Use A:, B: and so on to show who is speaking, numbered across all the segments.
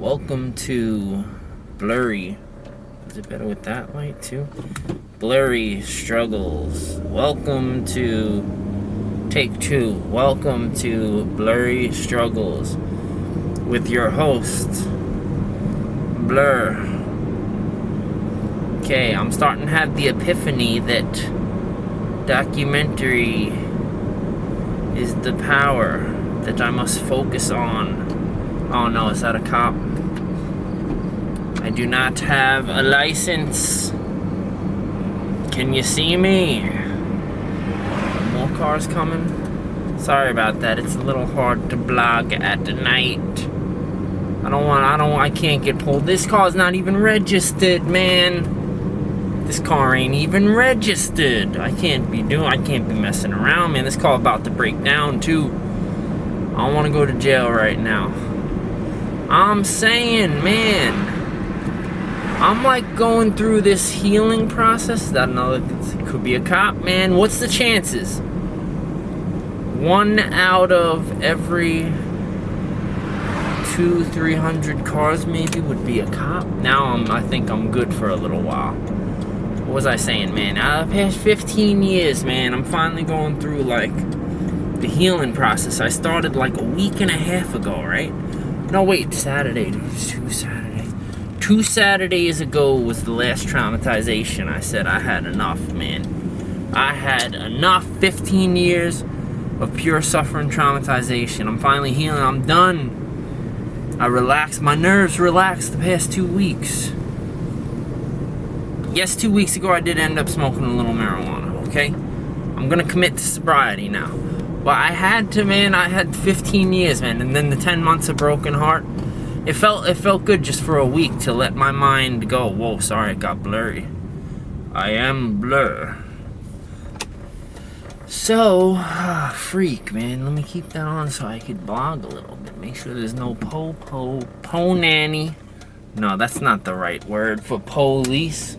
A: Welcome to Blurry. Is it better with that light too? Blurry Struggles. Welcome to Take Two. Welcome to Blurry Struggles with your host, Blur. Okay, I'm starting to have the epiphany that documentary is the power that I must focus on. Oh no, is that a cop? I do not have a license. Can you see me? More cars coming? Sorry about that. It's a little hard to vlog at night. I can't get pulled. This car's not even registered, man. This car ain't even registered. I can't be messing around, man. This car about to break down too. I don't want to go to jail right now. I'm saying, man, I'm like going through this healing process. I don't know, it could be a cop, man. What's the chances? 1 out of every 200-300 cars maybe would be a cop. Now I think I'm good for a little while. What was I saying, man? The past 15 years, man, I'm finally going through like the healing process. I started like a week and a half ago, right? No, wait, Saturday. Two Saturdays ago was the last traumatization. I said I had enough, man. I had enough. 15 years of pure suffering traumatization. I'm finally healing. I'm done. I relaxed. My nerves relaxed the past 2 weeks. Yes, 2 weeks ago I did end up smoking a little marijuana, okay? I'm gonna commit to sobriety now. But I had to, man. I had 15 years, man, and then the 10 months of broken heart. It felt good just for a week to let my mind go. Whoa, sorry, it got blurry. I am Blur. So, freak, man. Let me keep that on so I could blog a little bit. Make sure there's no po nanny. No, that's not the right word for police.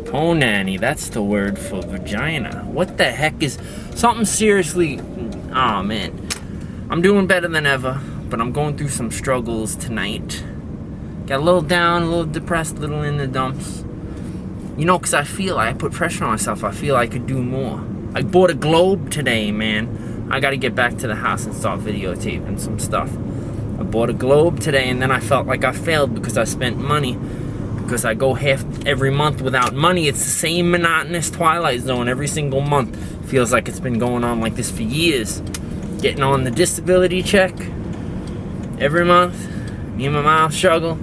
A: Po nanny, that's the word for vagina. What the heck is something seriously? Oh man, I'm doing better than ever, but I'm going through some struggles tonight. Got a little down, a little depressed, a little in the dumps. You know, because I put pressure on myself. I feel I could do more. I bought a globe today, man. I got to get back to the house and start videotaping some stuff. I bought a globe today, and then I felt like I failed because I spent money. Because I go half every month without money. It's the same monotonous Twilight Zone every single month. Feels like it's been going on like this for years. Getting on the disability check every month. Me and my mom struggle.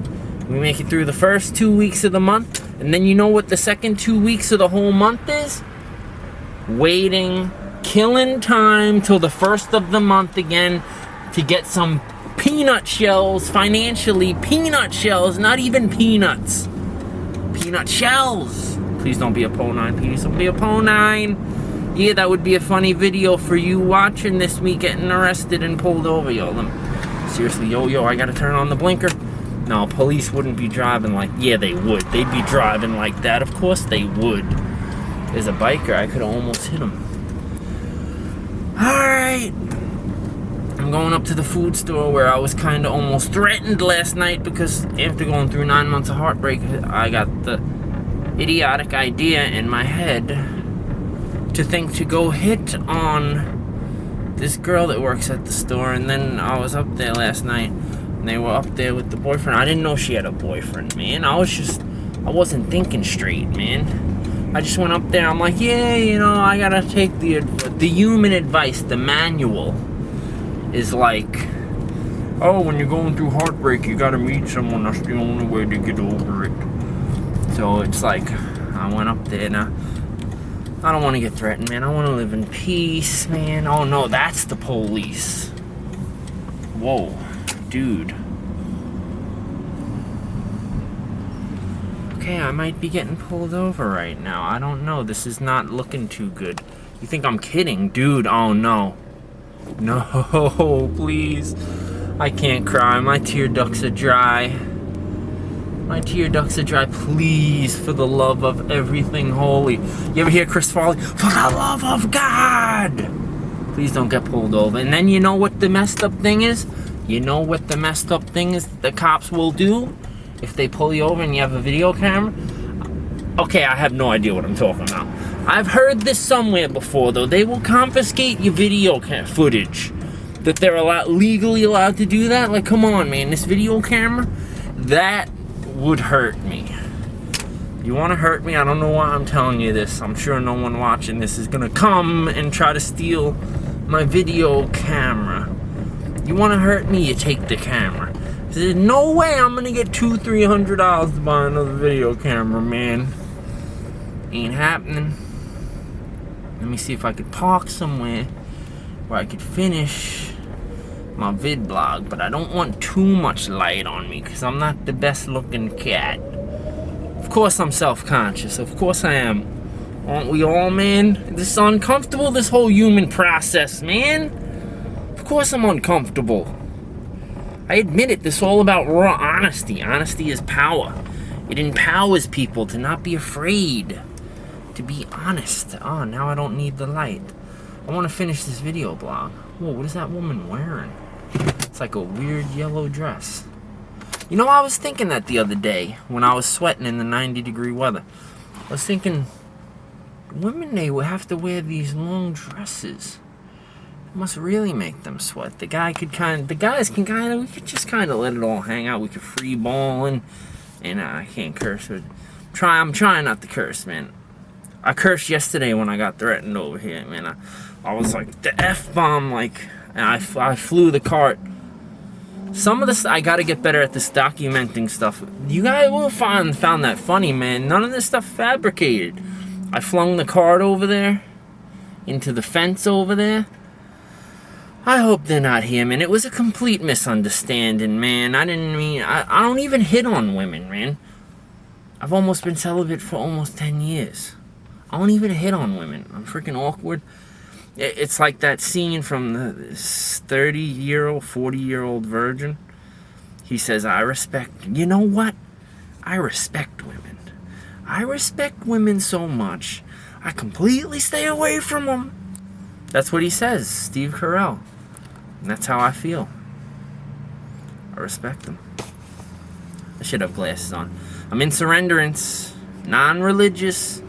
A: We make it through the first 2 weeks of the month. And then you know what the second 2 weeks of the whole month is? Waiting, killing time till the first of the month again to get some peanut shells, financially. Peanut shells, not even peanuts. Peanut shells. Please don't be a Po9. Please don't be a Po9. Yeah, that would be a funny video for you watching this, me getting arrested and pulled over, yo. Seriously, yo, I gotta turn on the blinker. No, police wouldn't be driving like, yeah, they would. They'd be driving like that. Of course they would. There's a biker. I could have almost hit him. Alright. I'm going up to the food store where I was kind of almost threatened last night because after going through 9 months of heartbreak, I got the idiotic idea in my head to think to go hit on this girl that works at the store. And then I was up there last night and they were up there with the boyfriend. I didn't know she had a boyfriend, man. I wasn't thinking straight, man. I just went up there. I'm like, yeah, you know, I gotta take the human advice, the manual. Is like, oh, when you're going through heartbreak, you gotta meet someone. That's the only way to get over it. So it's like, I went up there. Now, I don't want to get threatened, man. I want to live in peace, man. Oh no, that's the police. Whoa, dude. Okay, I might be getting pulled over right now. I don't know. This is not looking too good. You think I'm kidding? Dude, oh no. No, please. I can't cry. My tear ducts are dry. My tear ducts are dry. Please, for the love of everything holy. You ever hear Chris Farley? For the love of God! Please don't get pulled over. And then you know what the messed up thing is? You know what the messed up thing is the cops will do if they pull you over and you have a video camera? Okay, I have no idea what I'm talking about. I've heard this somewhere before, though. They will confiscate your video footage. That they're legally allowed to do that? Like, come on, man. This video camera, that would hurt me. You want to hurt me? I don't know why I'm telling you this. I'm sure no one watching this is going to come and try to steal my video camera. You want to hurt me? You take the camera. There's no way I'm going to get $200-300 to buy another video camera, man. Ain't happening. Let me see if I could park somewhere where I could finish my vid blog, but I don't want too much light on me because I'm not the best looking cat. Of course I'm self-conscious. Of course I am. Aren't we all, man? This is uncomfortable, this whole human process, man. Of course I'm uncomfortable. I admit it. This is all about raw honesty. Honesty is power. It empowers people to not be afraid. To be honest. Oh, now I don't need the light. I want to finish this video blog. Whoa, what is that woman wearing? It's like a weird yellow dress. You know, I was thinking that the other day when I was sweating in the 90-degree weather. I was thinking, women, they would have to wear these long dresses. It must really make them sweat. The guys can kind of, we could just kind of let it all hang out. We could free ball and I can't curse. But I'm trying not to curse, man. I cursed yesterday when I got threatened over here, man. I was like, the F-bomb, like, and I flew the cart. Some of this, I gotta get better at this documenting stuff. You guys will found that funny, man. None of this stuff fabricated. I flung the cart over there, into the fence over there. I hope they're not here, man. It was a complete misunderstanding, man. I didn't mean, I don't even hit on women, man. I've almost been celibate for almost 10 years. I don't even hit on women. I'm freaking awkward. It's like that scene from the 30-year-old, 40-year-old virgin. He says, I respect... You know what? I respect women. I respect women so much, I completely stay away from them. That's what he says, Steve Carell. And that's how I feel. I respect them. I should have glasses on. I'm in surrenderance. Non-religious.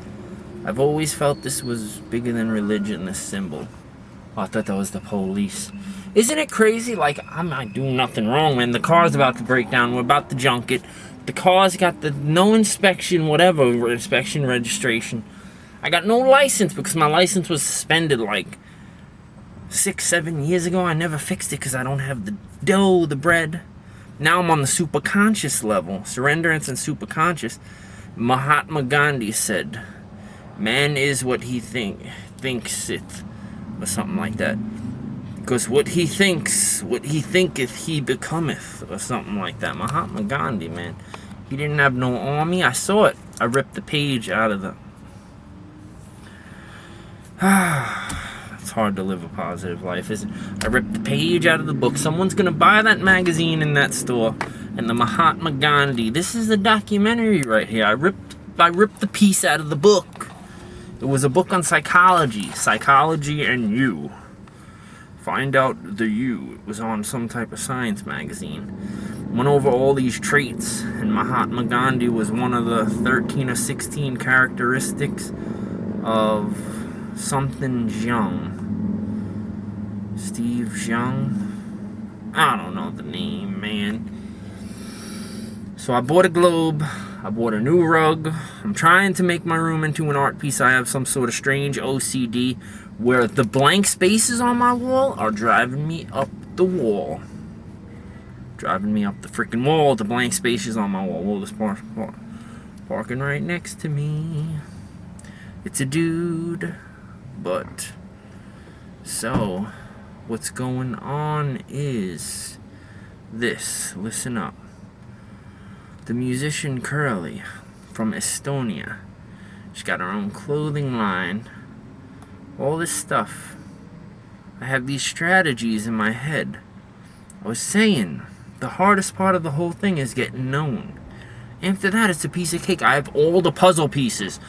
A: I've always felt this was bigger than religion, this symbol. Oh, I thought that was the police. Isn't it crazy? Like, I'm not doing nothing wrong, man. The car's about to break down. We're about to junk it. The car's got the no inspection, whatever, inspection registration. I got no license because my license was suspended like 6-7 years ago. I never fixed it because I don't have the dough, the bread. Now I'm on the super conscious level. Surrenderance and super conscious. Mahatma Gandhi said, man is what he thinks it, or something like that. Because what he thinks, what he thinketh, he becometh, or something like that. Mahatma Gandhi, man. He didn't have no army. I saw it. I ripped the page out of the... It's hard to live a positive life, isn't it? I ripped the page out of the book. Someone's going to buy that magazine in that store. And the Mahatma Gandhi. This is a documentary right here. I ripped the piece out of the book. It was a book on psychology. Psychology and you. Find out the you. It was on some type of science magazine. Went over all these traits, and Mahatma Gandhi was one of the 13 or 16 characteristics of something Jung. Steve Jung? I don't know the name, man. So I bought a globe. I bought a new rug. I'm trying to make my room into an art piece. I have some sort of strange OCD where the blank spaces on my wall are driving me up the wall. Driving me up the freaking wall. The blank spaces on my wall. Whoa, this parking right next to me. It's a dude. But, so, what's going on is this. Listen up. The musician Curly from Estonia. She's got her own clothing line. All this stuff. I have these strategies in my head. I was saying, the hardest part of the whole thing is getting known. After that, it's a piece of cake. I have all the puzzle pieces.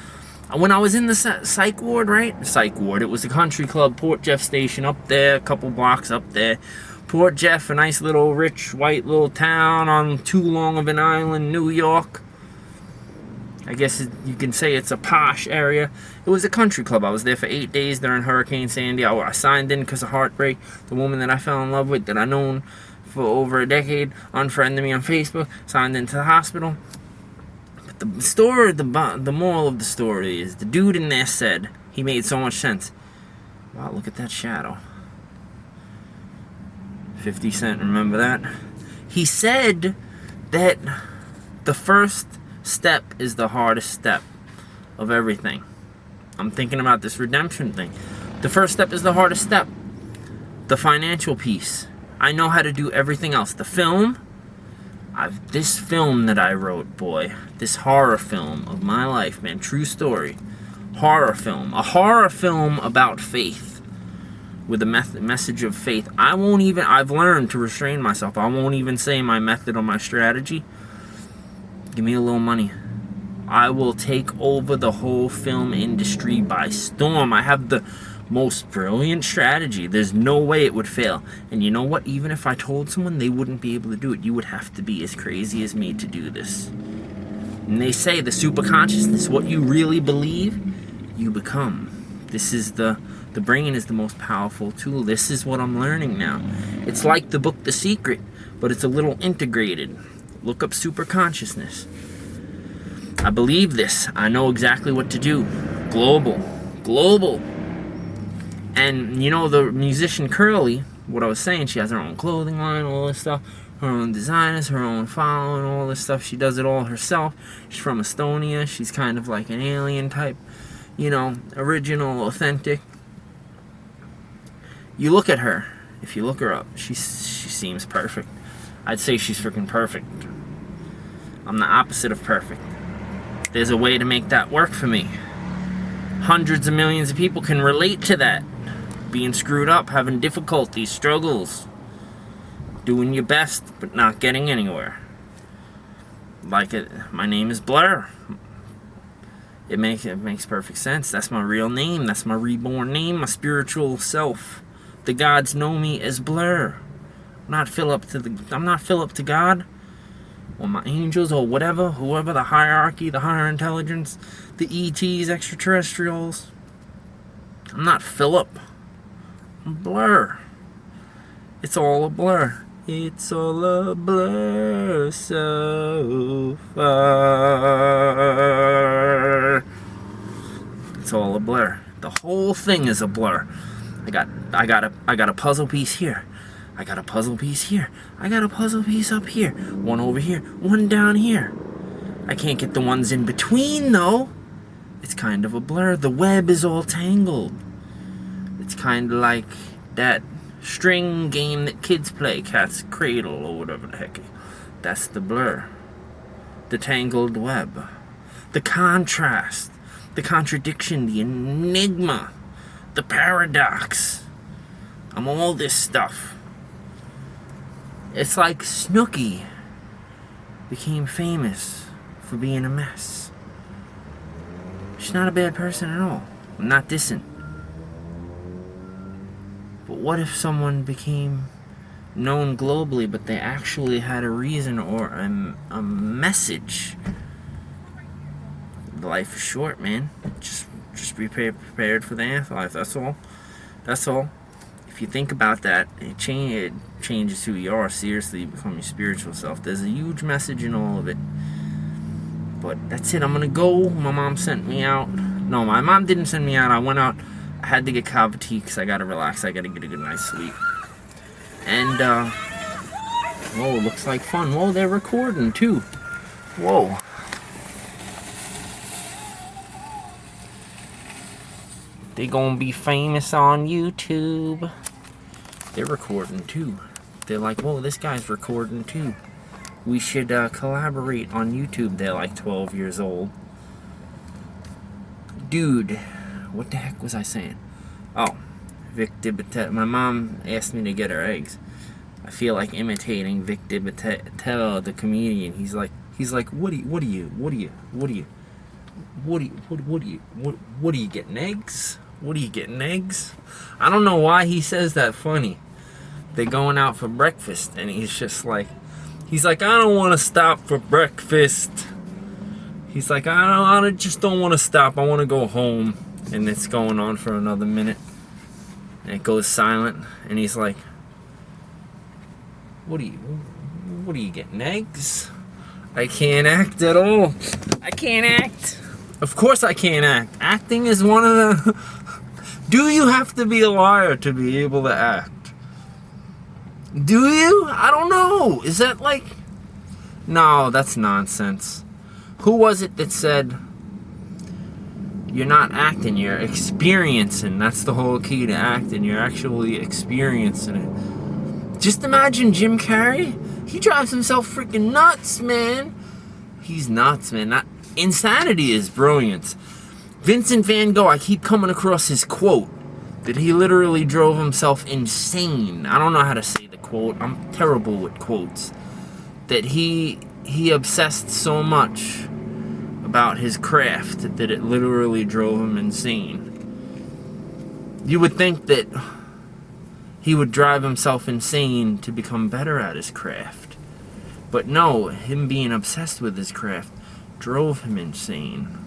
A: When I was in the psych ward, right? Psych ward. It was a country club, Port Jeff Station, up there, a couple blocks up there. Port Jeff, a nice little rich white little town on too long of an island, New York. I guess you can say it's a posh area. It was a country club. I was there for 8 days during Hurricane Sandy. I signed in because of heartbreak. The woman that I fell in love with, that I known for over a decade, unfriended me on Facebook, signed into the hospital. But the story, the moral of the story is, the dude in there said, he made so much sense. Wow, look at that shadow. 50 Cent, remember that? He said that the first step is the hardest step of everything. I'm thinking about this redemption thing. The first step is the hardest step. The financial piece. I know how to do everything else. The film, this film that I wrote, boy, this horror film of my life, man, true story. Horror film. A horror film about faith. With a message of faith. I've learned to restrain myself. I won't even say my method or my strategy. Give me a little money. I will take over the whole film industry by storm. I have the most brilliant strategy. There's no way it would fail. And you know what? Even if I told someone, they wouldn't be able to do it. You would have to be as crazy as me to do this. And they say the superconsciousness, what you really believe, you become. This is the brain is the most powerful tool. This is what I'm learning now. It's like the book The Secret, but it's a little integrated. Look up superconsciousness. I believe this. I know exactly what to do. Global. And you know the musician Curly, what I was saying, she has her own clothing line, all this stuff, her own designers, her own following, all this stuff. She does it all herself. She's from Estonia. She's kind of like an alien type, you know, original, authentic. You look at her. If you look her up, she seems perfect. I'd say she's freaking perfect. I'm the opposite of perfect. There's a way to make that work for me. Hundreds of millions of people can relate to that. Being screwed up, having difficulties, struggles. Doing your best, but not getting anywhere. Like it, my name is Blur. It makes perfect sense. That's my real name. That's my reborn name, my spiritual self. The gods know me as Blur. I'm not Philip to God, or my angels, or whatever, whoever, the hierarchy, the higher intelligence, the ETs, extraterrestrials. I'm not Philip. I'm Blur. It's all a blur. It's all a blur so far. It's all a blur. The whole thing is a blur. I got a puzzle piece here. I got a puzzle piece here. I got a puzzle piece up here. One over here. One down here. I can't get the ones in between, though. It's kind of a blur. The web is all tangled. It's kind of like that string game that kids play, Cat's Cradle, or whatever the heck. That's the blur. The tangled web. The contrast. The contradiction. The enigma. The paradox. I'm all this stuff. It's like Snooki became famous for being a mess. She's not a bad person at all. I'm not dissing. But what if someone became known globally, but they actually had a reason or a message? Life is short, man. Just be prepared for the afterlife. That's all. If you think about that, it changes who you are. Seriously, you become your spiritual self. There's a huge message in all of it. But that's it. I'm gonna go. My mom sent me out. No, my mom didn't send me out. I went out. I had to get coffee tea because I gotta relax. I gotta get a good night's sleep. And whoa, looks like fun. Whoa, they're recording too. Whoa. They gonna be famous on YouTube. They're recording too. They're like, whoa, this guy's recording too. We should collaborate on YouTube. They're like 12 years old. Dude, what the heck was I saying? Oh, Vic Dibitel. My mom asked me to get her eggs. I feel like imitating Vic Dibitel, the comedian. He's like, what are you getting eggs? What are you getting eggs? I don't know why he says that funny. they're going out for breakfast, and he's like, I don't want to stop for breakfast. He's like, I just don't want to stop. I want to go home. And it's going on for another minute. And it goes silent. And he's like, what are you getting, eggs? I can't act at all. I can't act. Of course I can't act. Acting is one of the... Do you have to be a liar to be able to act? Do you? I don't know. Is that like... No, that's nonsense. Who was it that said, you're not acting, you're experiencing. That's the whole key to acting. You're actually experiencing it. Just imagine Jim Carrey. He drives himself freaking nuts, man. He's nuts, man. Insanity is brilliant. Vincent van Gogh, I keep coming across his quote that he literally drove himself insane. I don't know how to say the quote. I'm terrible with quotes. That he obsessed so much about his craft that it literally drove him insane. You would think that he would drive himself insane to become better at his craft. But no, him being obsessed with his craft drove him insane.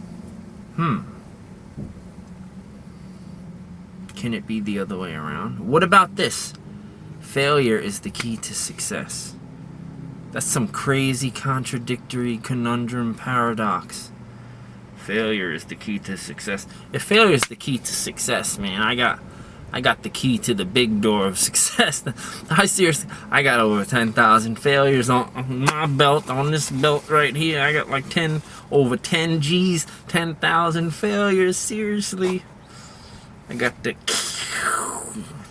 A: Can it be the other way around? What about this? Failure is the key to success. That's some crazy contradictory conundrum paradox. Failure is the key to success. If failure is the key to success, man, I got the key to the big door of success. I got over 10,000 failures on my belt, on this belt right here. I got like over 10 G's, 10,000 failures, seriously. I got the...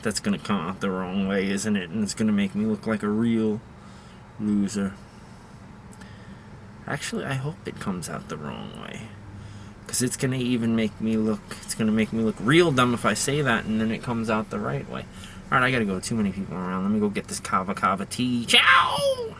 A: That's gonna come out the wrong way, isn't it? And it's gonna make me look like a real loser. Actually, I hope it comes out the wrong way. Because it's going to even make me look... It's going to make me look real dumb if I say that and then it comes out the right way. Alright, I gotta go. Too many people around. Let me go get this kava tea. Ciao!